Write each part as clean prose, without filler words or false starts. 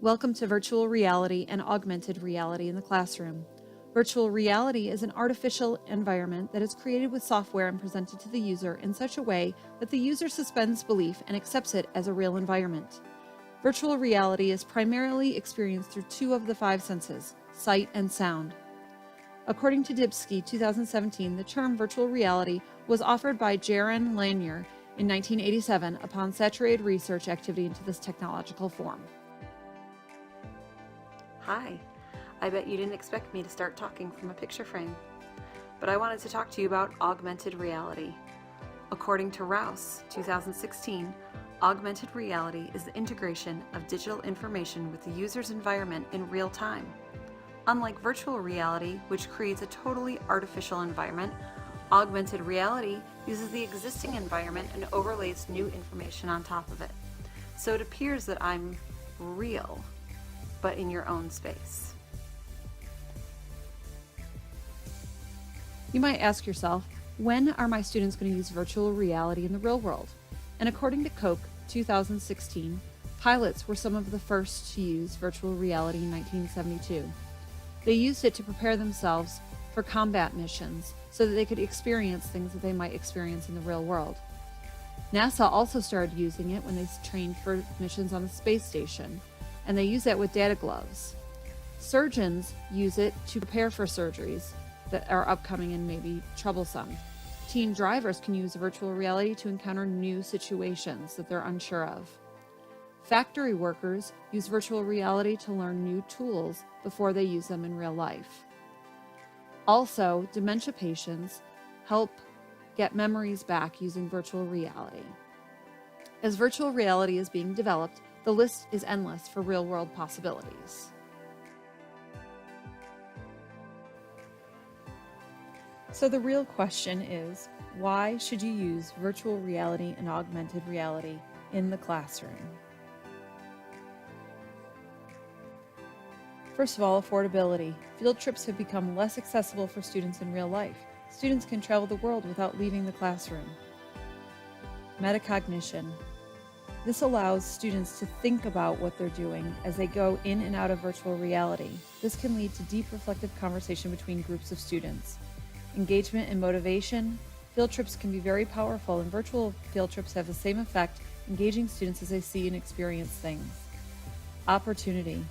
Welcome to virtual reality and augmented reality in the classroom. Virtual reality is an artificial environment that is created with software and presented to the user in such a way that the user suspends belief and accepts it as a real environment. Virtual reality is primarily experienced through two of the five senses, sight and sound. According to Dybski 2017, the term virtual reality was offered by Jaron Lanier in 1987 upon saturated research activity into this technological form. Hi, I bet you didn't expect me to start talking from a picture frame, but I wanted to talk to you about augmented reality. According to Rouse 2016, augmented reality is the integration of digital information with the user's environment in real time. Unlike virtual reality, which creates a totally artificial environment, augmented reality uses the existing environment and overlays new information on top of it. So it appears that I'm real, but in your own space. You might ask yourself, when are my students going to use virtual reality in the real world? And according to Koch 2016, pilots were some of the first to use virtual reality in 1972. They used it to prepare themselves for combat missions so that they could experience things that they might experience in the real world. NASA also started using it when they trained for missions on the space station, and they use that with data gloves. Surgeons use it to prepare for surgeries that are upcoming and maybe troublesome. Teen drivers can use virtual reality to encounter new situations that they're unsure of. Factory workers use virtual reality to learn new tools before they use them in real life. Also, dementia patients help get memories back using virtual reality. As virtual reality is being developed, the list is endless for real-world possibilities. So the real question is, why should you use virtual reality and augmented reality in the classroom? First of all, affordability. Field trips have become less accessible for students in real life. Students can travel the world without leaving the classroom. Metacognition. This allows students to think about what they're doing as they go in and out of virtual reality. This can lead to deep reflective conversation between groups of students. Engagement and motivation. Field trips can be very powerful, and virtual field trips have the same effect, engaging students as they see and experience things. Opportunity.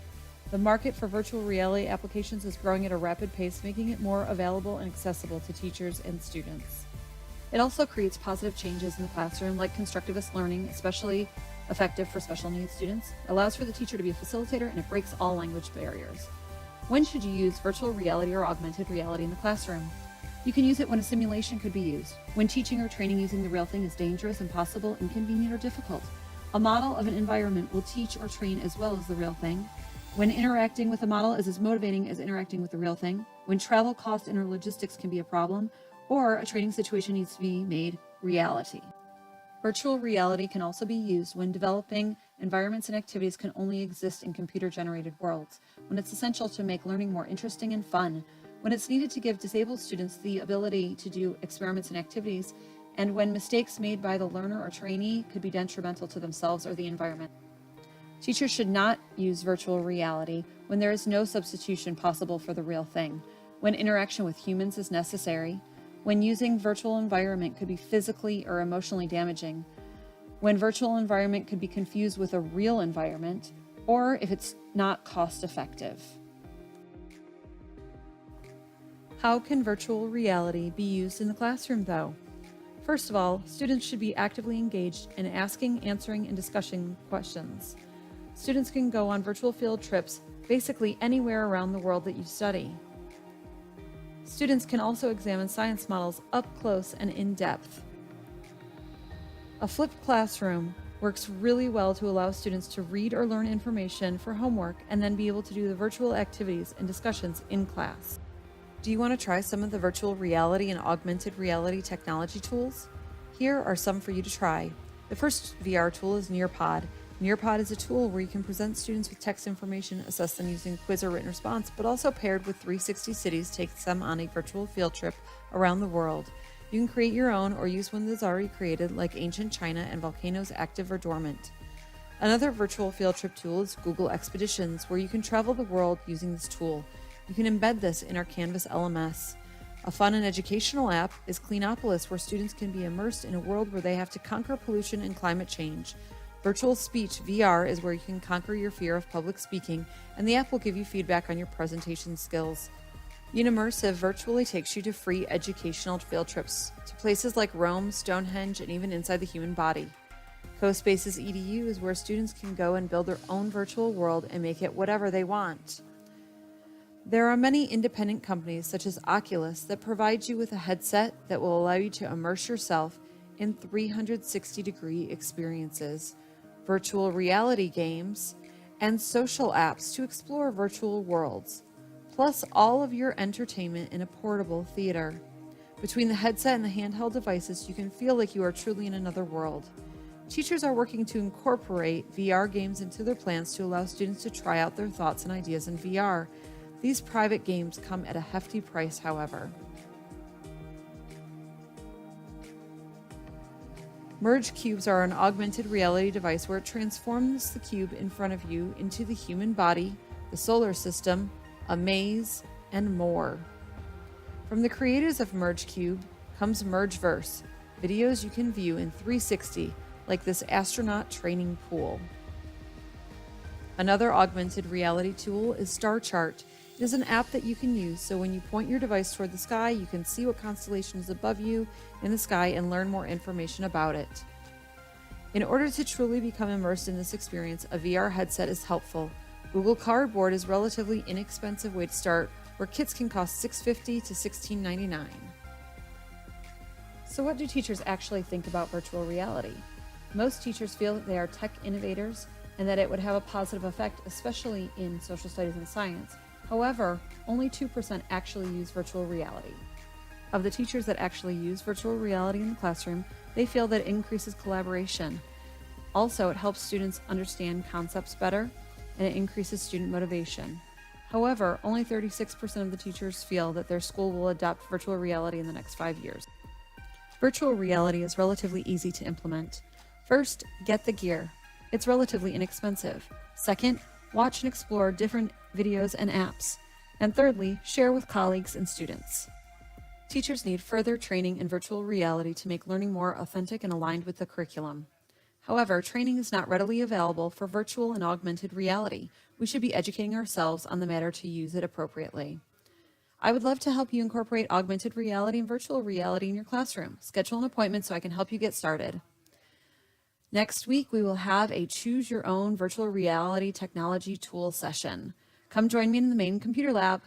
The market for virtual reality applications is growing at a rapid pace, making it more available and accessible to teachers and students. It also creates positive changes in the classroom, like constructivist learning, especially effective for special needs students, allows for the teacher to be a facilitator, and it breaks all language barriers. When should you use virtual reality or augmented reality in the classroom? You can use it when a simulation could be used, when teaching or training using the real thing is dangerous, impossible, inconvenient, or difficult. A model of an environment will teach or train as well as the real thing. When interacting with a model is as motivating as interacting with the real thing. When travel, cost, and logistics can be a problem, or a training situation needs to be made reality. Virtual reality can also be used when developing environments and activities can only exist in computer-generated worlds, when it's essential to make learning more interesting and fun, when it's needed to give disabled students the ability to do experiments and activities, and when mistakes made by the learner or trainee could be detrimental to themselves or the environment. Teachers should not use virtual reality when there is no substitution possible for the real thing, when interaction with humans is necessary, when using virtual environment could be physically or emotionally damaging, when virtual environment could be confused with a real environment, or if it's not cost effective. How can virtual reality be used in the classroom, though? First of all, students should be actively engaged in asking, answering, and discussing questions. Students can go on virtual field trips basically anywhere around the world that you study. Students can also examine science models up close and in depth. A flipped classroom works really well to allow students to read or learn information for homework and then be able to do the virtual activities and discussions in class. Do you want to try some of the virtual reality and augmented reality technology tools? Here are some for you to try. The first VR tool is Nearpod. Nearpod is a tool where you can present students with text information, assess them using quiz or written response, but also paired with 360 Cities takes them on a virtual field trip around the world. You can create your own or use one that's already created, like ancient China and volcanoes active or dormant. Another virtual field trip tool is Google Expeditions, where you can travel the world using this tool. You can embed this in our Canvas LMS. A fun and educational app is Cleanopolis, where students can be immersed in a world where they have to conquer pollution and climate change. Virtual Speech VR is where you can conquer your fear of public speaking, and the app will give you feedback on your presentation skills. Unimmersive virtually takes you to free educational field trips to places like Rome, Stonehenge, and even inside the human body. CoSpaces EDU is where students can go and build their own virtual world and make it whatever they want. There are many independent companies such as Oculus that provide you with a headset that will allow you to immerse yourself in 360-degree experiences, virtual reality games, and social apps to explore virtual worlds, plus all of your entertainment in a portable theater. Between the headset and the handheld devices, you can feel like you are truly in another world. Teachers are working to incorporate VR games into their plans to allow students to try out their thoughts and ideas in VR. These private games come at a hefty price, however. Merge cubes are an augmented reality device where it transforms the cube in front of you into the human body, the solar system, a maze, and more. From the creators of Merge Cube comes Mergeverse, videos you can view in 360, like this astronaut training pool. Another augmented reality tool is Star Chart. It is an app that you can use so when you point your device toward the sky, you can see what constellation is above you in the sky and learn more information about it. In order to truly become immersed in this experience, a VR headset is helpful. Google Cardboard is a relatively inexpensive way to start, where kits can cost $6.50 to $16.99. So what do teachers actually think about virtual reality? Most teachers feel that they are tech innovators and that it would have a positive effect, especially in social studies and science. However, only 2% actually use virtual reality. Of the teachers that actually use virtual reality in the classroom, they feel that it increases collaboration. Also, it helps students understand concepts better, and it increases student motivation. However, only 36% of the teachers feel that their school will adopt virtual reality in the next 5 years. Virtual reality is relatively easy to implement. First, get the gear. It's relatively inexpensive. Second, watch and explore different videos and apps. And thirdly, share with colleagues and students. Teachers need further training in virtual reality to make learning more authentic and aligned with the curriculum. However, training is not readily available for virtual and augmented reality. We should be educating ourselves on the matter to use it appropriately. I would love to help you incorporate augmented reality and virtual reality in your classroom. Schedule an appointment so I can help you get started. Next week, we will have a Choose Your Own Virtual Reality Technology Tool session. Come join me in the main computer lab.